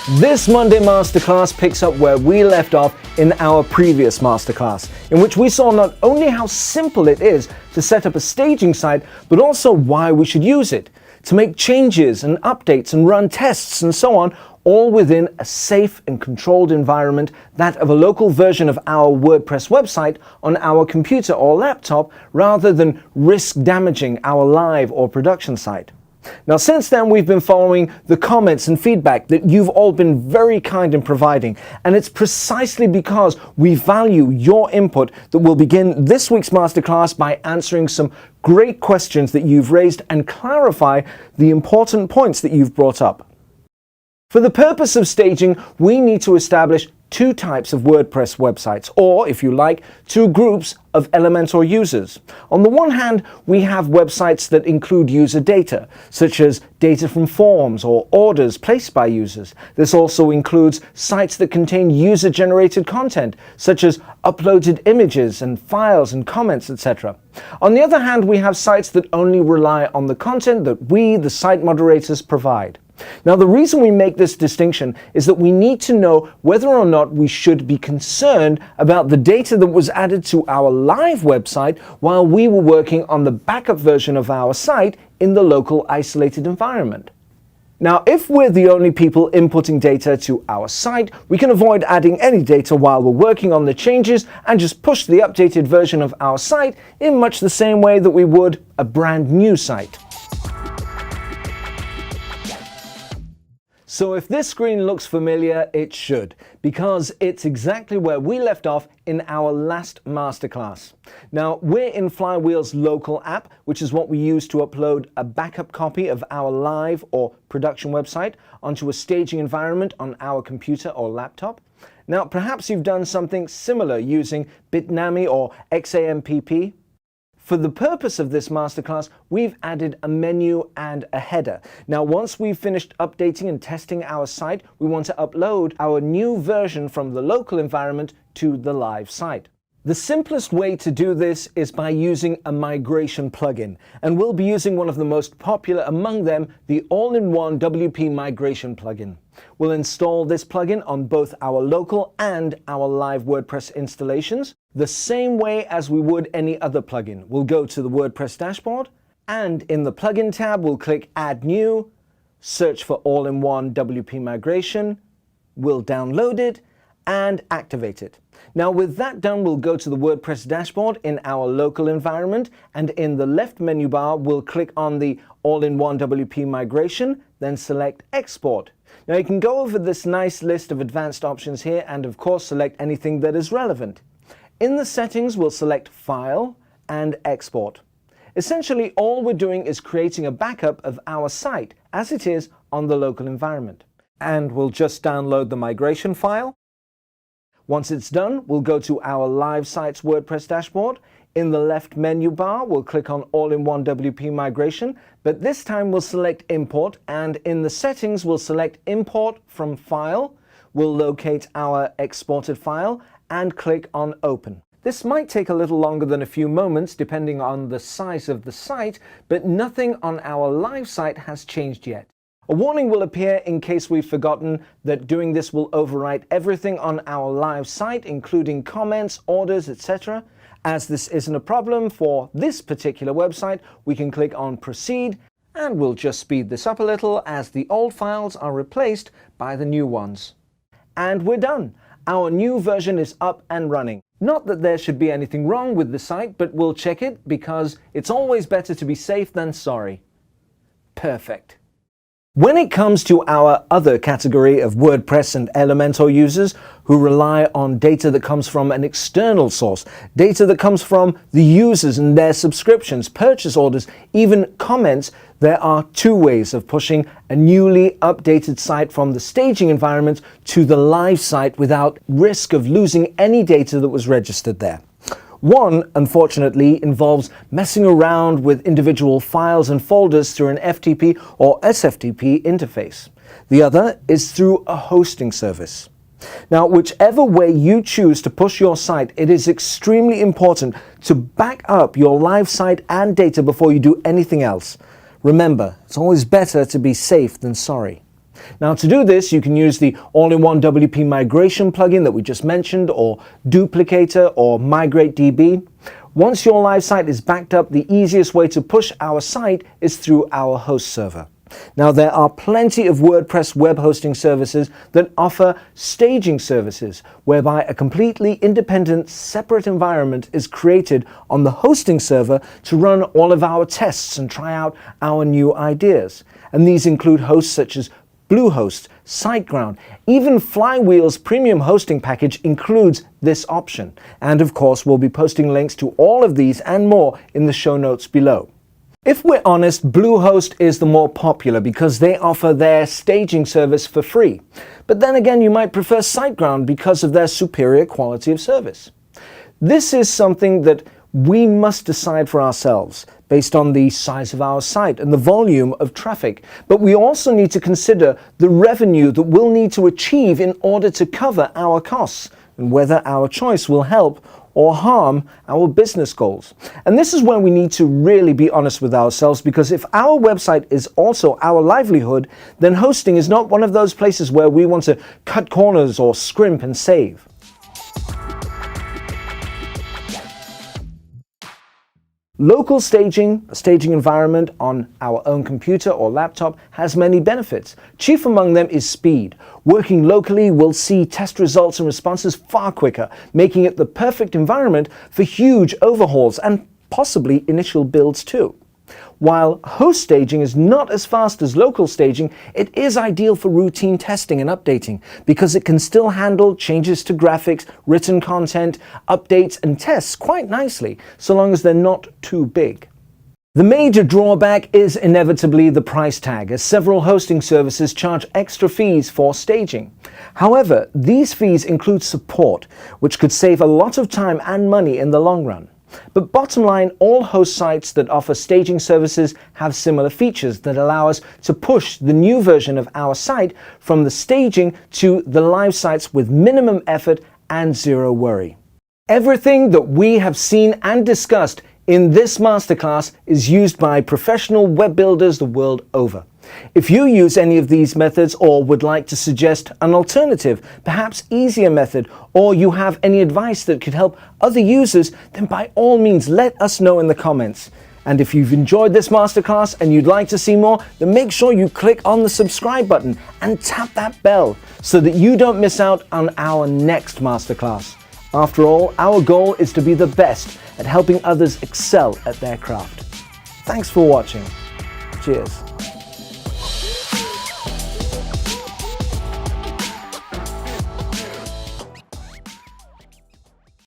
This Monday Masterclass picks up where we left off in our previous Masterclass, in which we saw not only how simple it is to set up a staging site, but also why we should use it, to make changes and updates and run tests and so on, all within a safe and controlled environment, that of a local version of our WordPress website on our computer or laptop, rather than risk damaging our live or production site. Now, since then, we've been following the comments and feedback that you've all been very kind in providing, and it's precisely because we value your input that we'll begin this week's masterclass by answering some great questions that you've raised and clarify the important points that you've brought up. For the purpose of staging, we need to establish two types of WordPress websites, or if you like, two groups of Elementor users. On the one hand, we have websites that include user data, such as data from forms or orders placed by users. This also includes sites that contain user-generated content, such as uploaded images and files and comments, etc. On the other hand, we have sites that only rely on the content that we, the site moderators, provide. Now, the reason we make this distinction is that we need to know whether or not we should be concerned about the data that was added to our live website while we were working on the backup version of our site in the local isolated environment. Now, if we're the only people inputting data to our site, we can avoid adding any data while we're working on the changes and just push the updated version of our site in much the same way that we would a brand new site. So if this screen looks familiar, it should, because it's exactly where we left off in our last masterclass. Now, we're in Flywheel's local app, which is what we use to upload a backup copy of our live or production website onto a staging environment on our computer or laptop. Now, perhaps you've done something similar using Bitnami or XAMPP. For the purpose of this masterclass, we've added a menu and a header. Now, once we've finished updating and testing our site, we want to upload our new version from the local environment to the live site. The simplest way to do this is by using a migration plugin, and we'll be using one of the most popular among them, the all-in-one WP Migration plugin. We'll install this plugin on both our local and our live WordPress installations, the same way as we would any other plugin. We'll go to the WordPress dashboard, and in the plugin tab, we'll click Add New, search for all-in-one WP Migration, we'll download it, and activate it. Now, with that done, we'll go to the WordPress dashboard in our local environment, and in the left menu bar, we'll click on the all-in-one WP Migration, then select Export. Now, you can go over this nice list of advanced options here and, of course, select anything that is relevant. In the settings, we'll select File and Export. Essentially, all we're doing is creating a backup of our site as it is on the local environment. And we'll just download the migration file. Once it's done, we'll go to our live site's WordPress dashboard. In the left menu bar, we'll click on All-in-one WP Migration, but this time we'll select Import, and in the settings, we'll select Import from File. We'll locate our exported file and click on Open. This might take a little longer than a few moments depending on the size of the site, but nothing on our live site has changed yet. A warning will appear in case we've forgotten that doing this will overwrite everything on our live site, including comments, orders, etc. As this isn't a problem for this particular website, we can click on Proceed, and we'll just speed this up a little as the old files are replaced by the new ones. And we're done. Our new version is up and running. Not that there should be anything wrong with the site, but we'll check it because it's always better to be safe than sorry. Perfect. When it comes to our other category of WordPress and Elementor users who rely on data that comes from an external source, data that comes from the users and their subscriptions, purchase orders, even comments, there are two ways of pushing a newly updated site from the staging environment to the live site without risk of losing any data that was registered there. One, unfortunately, involves messing around with individual files and folders through an FTP or SFTP interface. The other is through a hosting service. Now, whichever way you choose to push your site, it is extremely important to back up your live site and data before you do anything else. Remember, it's always better to be safe than sorry. Now to do this, you can use the all-in-one WP migration plugin that we just mentioned, or Duplicator or MigrateDB. Once your live site is backed up, the easiest way to push our site is through our host server. Now there are plenty of WordPress web hosting services that offer staging services, whereby a completely independent, separate environment is created on the hosting server to run all of our tests and try out our new ideas. And these include hosts such as Bluehost, SiteGround. Even Flywheel's premium hosting package includes this option. And of course, we'll be posting links to all of these and more in the show notes below. If we're honest, Bluehost is the more popular because they offer their staging service for free. But then again, you might prefer SiteGround because of their superior quality of service. This is something that we must decide for ourselves based on the size of our site and the volume of traffic. But we also need to consider the revenue that we'll need to achieve in order to cover our costs, and whether our choice will help or harm our business goals. And this is where we need to really be honest with ourselves, because if our website is also our livelihood, then hosting is not one of those places where we want to cut corners or scrimp and save. Local staging, a staging environment on our own computer or laptop, has many benefits. Chief among them is speed. Working locally will see test results and responses far quicker, making it the perfect environment for huge overhauls and possibly initial builds too. While host staging is not as fast as local staging, it is ideal for routine testing and updating because it can still handle changes to graphics, written content, updates and tests quite nicely, so long as they're not too big. The major drawback is inevitably the price tag, as several hosting services charge extra fees for staging. However, these fees include support, which could save a lot of time and money in the long run. But bottom line, all host sites that offer staging services have similar features that allow us to push the new version of our site from the staging to the live sites with minimum effort and zero worry. Everything that we have seen and discussed in this masterclass is used by professional web builders the world over. If you use any of these methods or would like to suggest an alternative, perhaps easier method, or you have any advice that could help other users, then by all means let us know in the comments. And if you've enjoyed this masterclass and you'd like to see more, then make sure you click on the subscribe button and tap that bell so that you don't miss out on our next masterclass. After all, our goal is to be the best at helping others excel at their craft. Thanks for watching. Cheers.